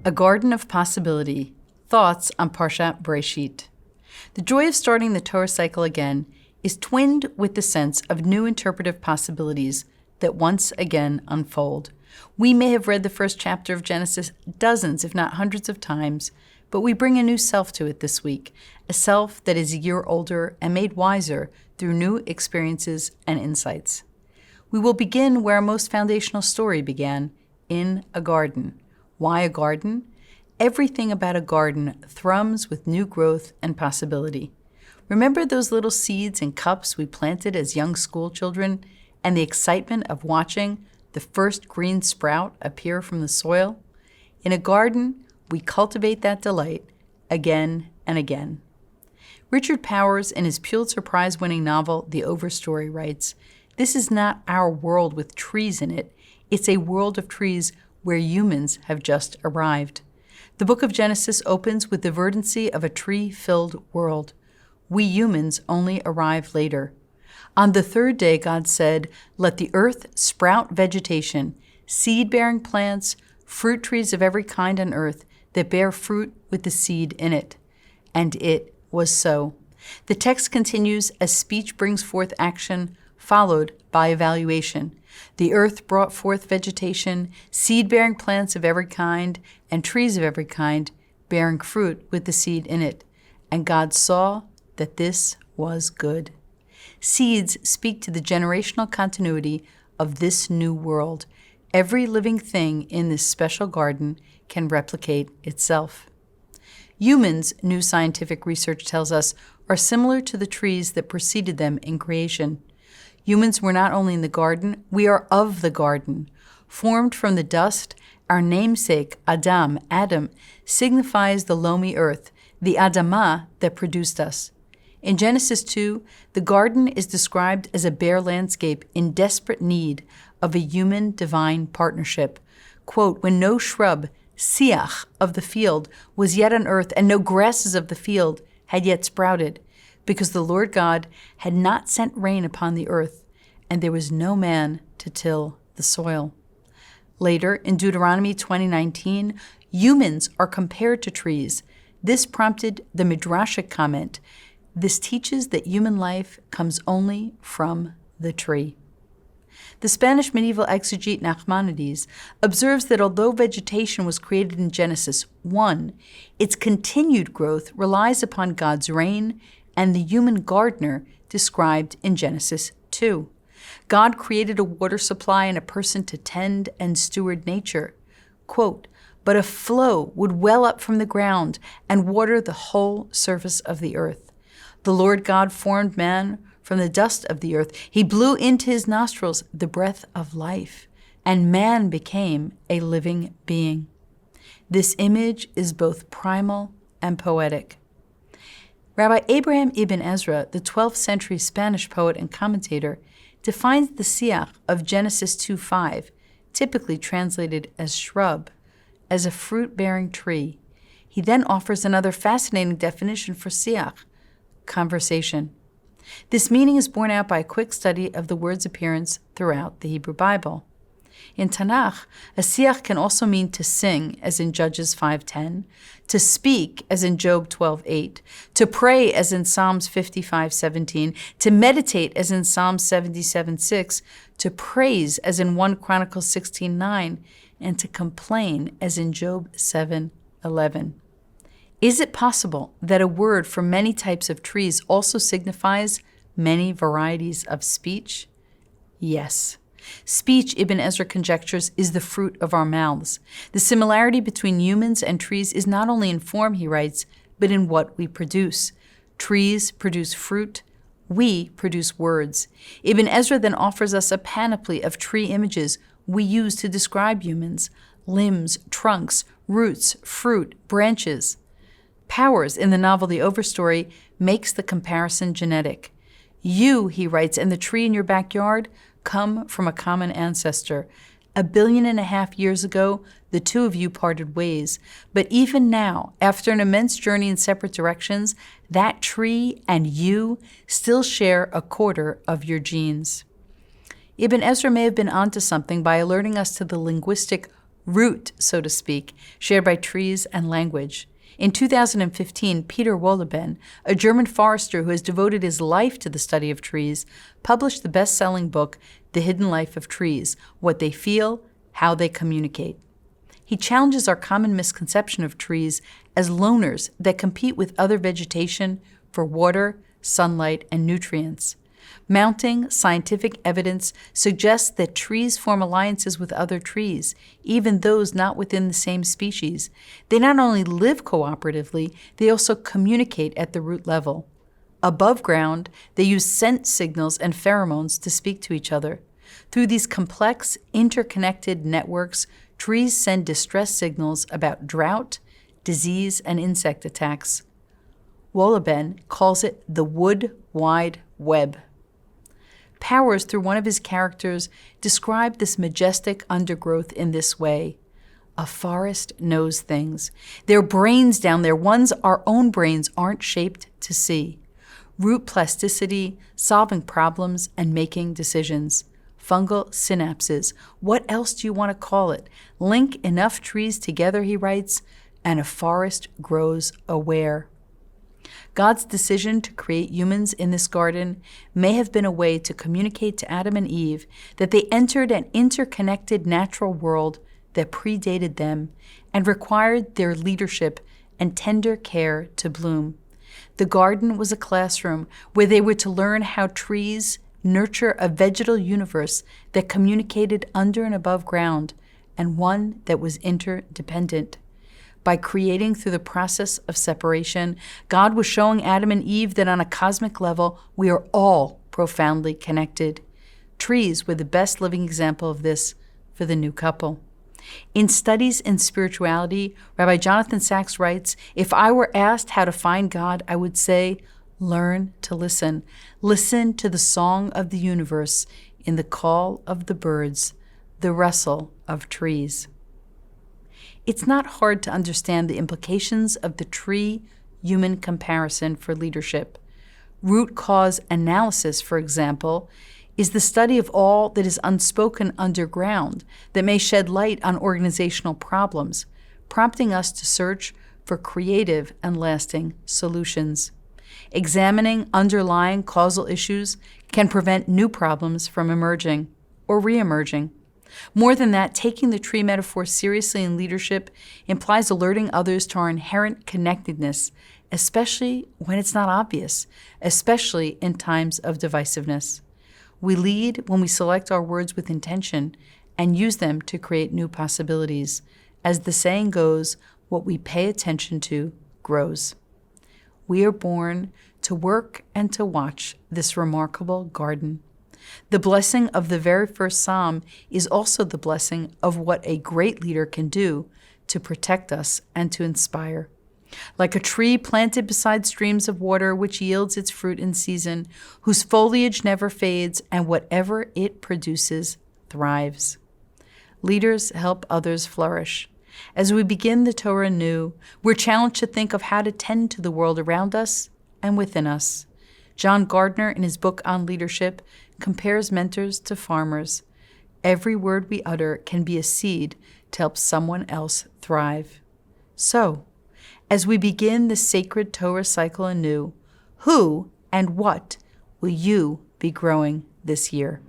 A Garden of Possibility. Thoughts on Parshat Bereishit. The joy of starting the Torah cycle again is twinned with the sense of new interpretive possibilities that once again unfold. We may have read the first chapter of Genesis dozens, if not hundreds of times, but we bring a new self to it this week, a self that is a year older and made wiser through new experiences and insights. We will begin where our most foundational story began, in a garden. Why a garden? Everything about a garden thrums with new growth and possibility. Remember those little seeds in cups we planted as young school children, and the excitement of watching the first green sprout appear from the soil? In a garden, we cultivate that delight again and again. Richard Powers, in his Pulitzer Prize-winning novel, The Overstory, writes, "This is not our world with trees in it. It's a world of trees where humans have just arrived." The book of Genesis opens with the verdancy of a tree-filled world. We humans only arrive later. On the third day, God said, "Let the earth sprout vegetation, seed-bearing plants, fruit trees of every kind on earth that bear fruit with the seed in it." And it was so. The text continues as speech brings forth action, followed by evaluation. The earth brought forth vegetation, seed-bearing plants of every kind, and trees of every kind, bearing fruit with the seed in it. And God saw that this was good. Seeds speak to the generational continuity of this new world. Every living thing in this special garden can replicate itself. Humans, new scientific research tells us, are similar to the trees that preceded them in creation. Humans were not only in the garden, we are of the garden. Formed from the dust, our namesake, Adam, signifies the loamy earth, the Adamah that produced us. In Genesis 2, the garden is described as a bare landscape in desperate need of a human-divine partnership. Quote, "When no shrub, siach, of the field was yet on earth, and no grasses of the field had yet sprouted, because the Lord God had not sent rain upon the earth, and there was no man to till the soil." Later, in Deuteronomy 20:19, humans are compared to trees. This prompted the Midrashic comment, "This teaches that human life comes only from the tree." The Spanish medieval exegete Nachmanides observes that although vegetation was created in Genesis 1, its continued growth relies upon God's rain and the human gardener described in Genesis 2. God created a water supply and a person to tend and steward nature. Quote, "But a flow would well up from the ground and water the whole surface of the earth. The Lord God formed man from the dust of the earth. He blew into his nostrils the breath of life, and man became a living being." This image is both primal and poetic. Rabbi Abraham ibn Ezra, the 12th century Spanish poet and commentator, defines the siach of Genesis 2:5, typically translated as shrub, as a fruit-bearing tree. He then offers another fascinating definition for siach, conversation. This meaning is borne out by a quick study of the word's appearance throughout the Hebrew Bible. In Tanakh, a siach can also mean to sing, as in Judges 5:10, to speak, as in Job 12:8, to pray, as in Psalms 55:17, to meditate, as in Psalm 77:6, to praise, as in 1 Chronicles 16:9, and to complain, as in Job 7:11. Is it possible that a word for many types of trees also signifies many varieties of speech? Yes. Speech, Ibn Ezra conjectures, is the fruit of our mouths. The similarity between humans and trees is not only in form, he writes, but in what we produce. Trees produce fruit. We produce words. Ibn Ezra then offers us a panoply of tree images we use to describe humans: limbs, trunks, roots, fruit, branches. Powers, in the novel The Overstory, makes the comparison genetic. You, he writes, and the tree in your backyard come from a common ancestor. 1.5 billion years ago, the two of you parted ways. But even now, after an immense journey in separate directions, that tree and you still share a quarter of your genes. Ibn Ezra may have been onto something by alerting us to the linguistic root, so to speak, shared by trees and language. In 2015, Peter Wolleben, a German forester who has devoted his life to the study of trees, published the best-selling book, The Hidden Life of Trees: What They Feel, How They Communicate. He challenges our common misconception of trees as loners that compete with other vegetation for water, sunlight, and nutrients. Mounting scientific evidence suggests that trees form alliances with other trees, even those not within the same species. They not only live cooperatively, they also communicate at the root level. Above ground, they use scent signals and pheromones to speak to each other. Through these complex, interconnected networks, trees send distress signals about drought, disease, and insect attacks. Wolleben calls it the wood wide web. Powers, through one of his characters, described this majestic undergrowth in this way. A forest knows things. There are brains down there, ones our own brains aren't shaped to see. Root plasticity, solving problems, and making decisions. Fungal synapses. What else do you want to call it? Link enough trees together, he writes, and a forest grows aware. God's decision to create humans in this garden may have been a way to communicate to Adam and Eve that they entered an interconnected natural world that predated them and required their leadership and tender care to bloom. The garden was a classroom where they were to learn how trees nurture a vegetal universe that communicated under and above ground, and one that was interdependent. By creating through the process of separation, God was showing Adam and Eve that on a cosmic level, we are all profoundly connected. Trees were the best living example of this for the new couple. In Studies in Spirituality, Rabbi Jonathan Sacks writes, "If I were asked how to find God, I would say, learn to listen. Listen to the song of the universe in the call of the birds, the rustle of trees." It's not hard to understand the implications of the tree-human comparison for leadership. Root cause analysis, for example, is the study of all that is unspoken underground that may shed light on organizational problems, prompting us to search for creative and lasting solutions. Examining underlying causal issues can prevent new problems from emerging or re-emerging. More than that, taking the tree metaphor seriously in leadership implies alerting others to our inherent connectedness, especially when it's not obvious, especially in times of divisiveness. We lead when we select our words with intention and use them to create new possibilities. As the saying goes, what we pay attention to grows. We are born to work and to watch this remarkable garden. The blessing of the very first psalm is also the blessing of what a great leader can do to protect us and to inspire. Like a tree planted beside streams of water which yields its fruit in season, whose foliage never fades, and whatever it produces thrives. Leaders help others flourish. As we begin the Torah anew, we're challenged to think of how to tend to the world around us and within us. John Gardner, in his book on leadership, compares mentors to farmers. Every word we utter can be a seed to help someone else thrive. So, as we begin the sacred Torah cycle anew, who and what will you be growing this year?